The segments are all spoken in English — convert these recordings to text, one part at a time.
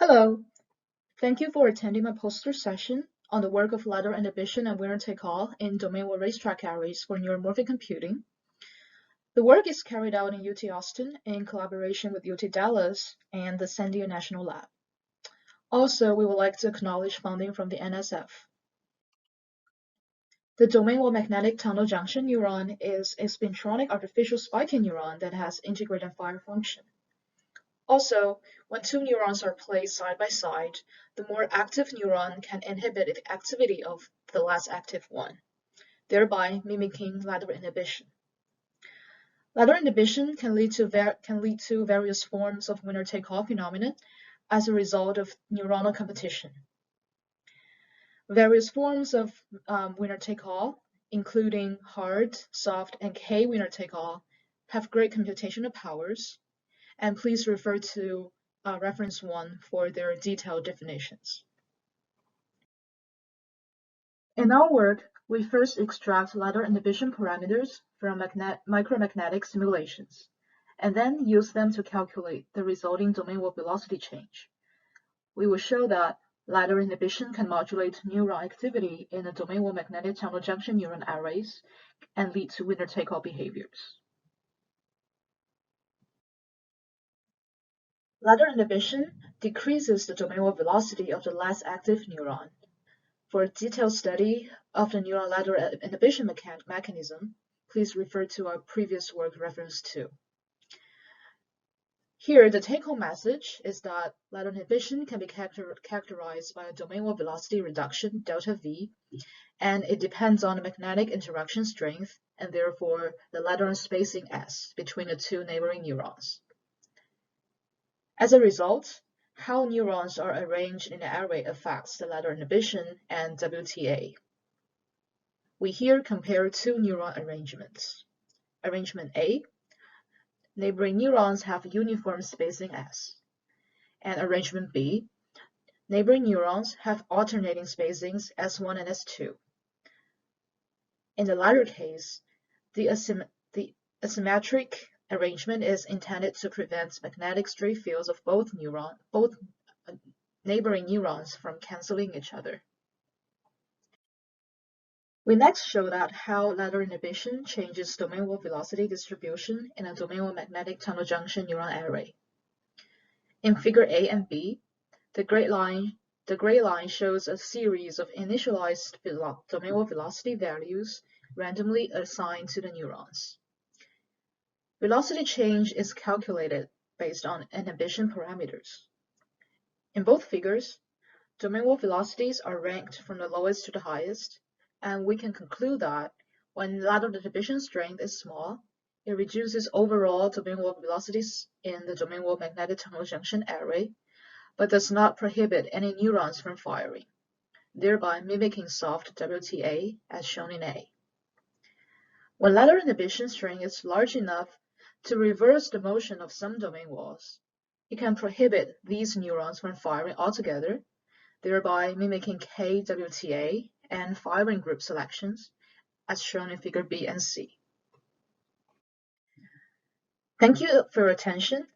Hello, thank you for attending my poster session on the work of lateral inhibition and winner-take-all in domain-wide racetrack arrays for neuromorphic computing. The work is carried out in UT Austin in collaboration with UT Dallas and the San Diego National Lab. Also, we would like to acknowledge funding from the NSF. The domain-wide magnetic tunnel junction neuron is a spintronic artificial spiking neuron that has integrate and fire function. Also, when two neurons are placed side by side, the more active neuron can inhibit the activity of the less active one, thereby mimicking lateral inhibition. Lateral inhibition can lead to various forms of winner-take-all phenomenon as a result of neuronal competition. Various forms of winner-take-all, including hard, soft, and K winner-take-all, have great computational powers, and please refer to reference 1 for their detailed definitions. In our work, we first extract lateral inhibition parameters from micromagnetic simulations, and then use them to calculate the resulting domain-wide velocity change. We will show that lateral inhibition can modulate neuron activity in the domain-wide magnetic tunnel junction neuron arrays and lead to winner-take-all behaviors. Lateral inhibition decreases the domain-wide velocity of the less active neuron. For a detailed study of the neuron lateral inhibition mechanism, please refer to our previous work reference 2. Here, the take-home message is that lateral inhibition can be characterized by a domain-wide velocity reduction, delta V, and it depends on the magnetic interaction strength and therefore the lateral spacing S between the two neighboring neurons. As a result, how neurons are arranged in the array affects the lateral inhibition and WTA. We here compare two neuron arrangements. Arrangement A, neighboring neurons have uniform spacing S. And arrangement B, neighboring neurons have alternating spacings S1 and S2. In the latter case, the asymmetric arrangement is intended to prevent magnetic stray fields of both neighboring neurons from canceling each other. We next show that how lateral inhibition changes domain-wide velocity distribution in a domain-wide magnetic tunnel junction neuron array. In figure A and B, the gray line shows a series of initialized domain-wide velocity values randomly assigned to the neurons. Velocity change is calculated based on inhibition parameters. In both figures, domain-wide velocities are ranked from the lowest to the highest, and we can conclude that when lateral inhibition strength is small, it reduces overall domain-wide velocities in the domain-wide magnetic tunnel junction array, but does not prohibit any neurons from firing, thereby mimicking soft WTA as shown in A. When lateral inhibition strength is large enough to reverse the motion of some domain walls, it can prohibit these neurons from firing altogether, thereby mimicking KWTA and firing group selections, as shown in figure B and C. Thank you for your attention,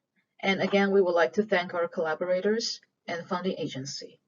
and again, we would like to thank our collaborators and funding agency.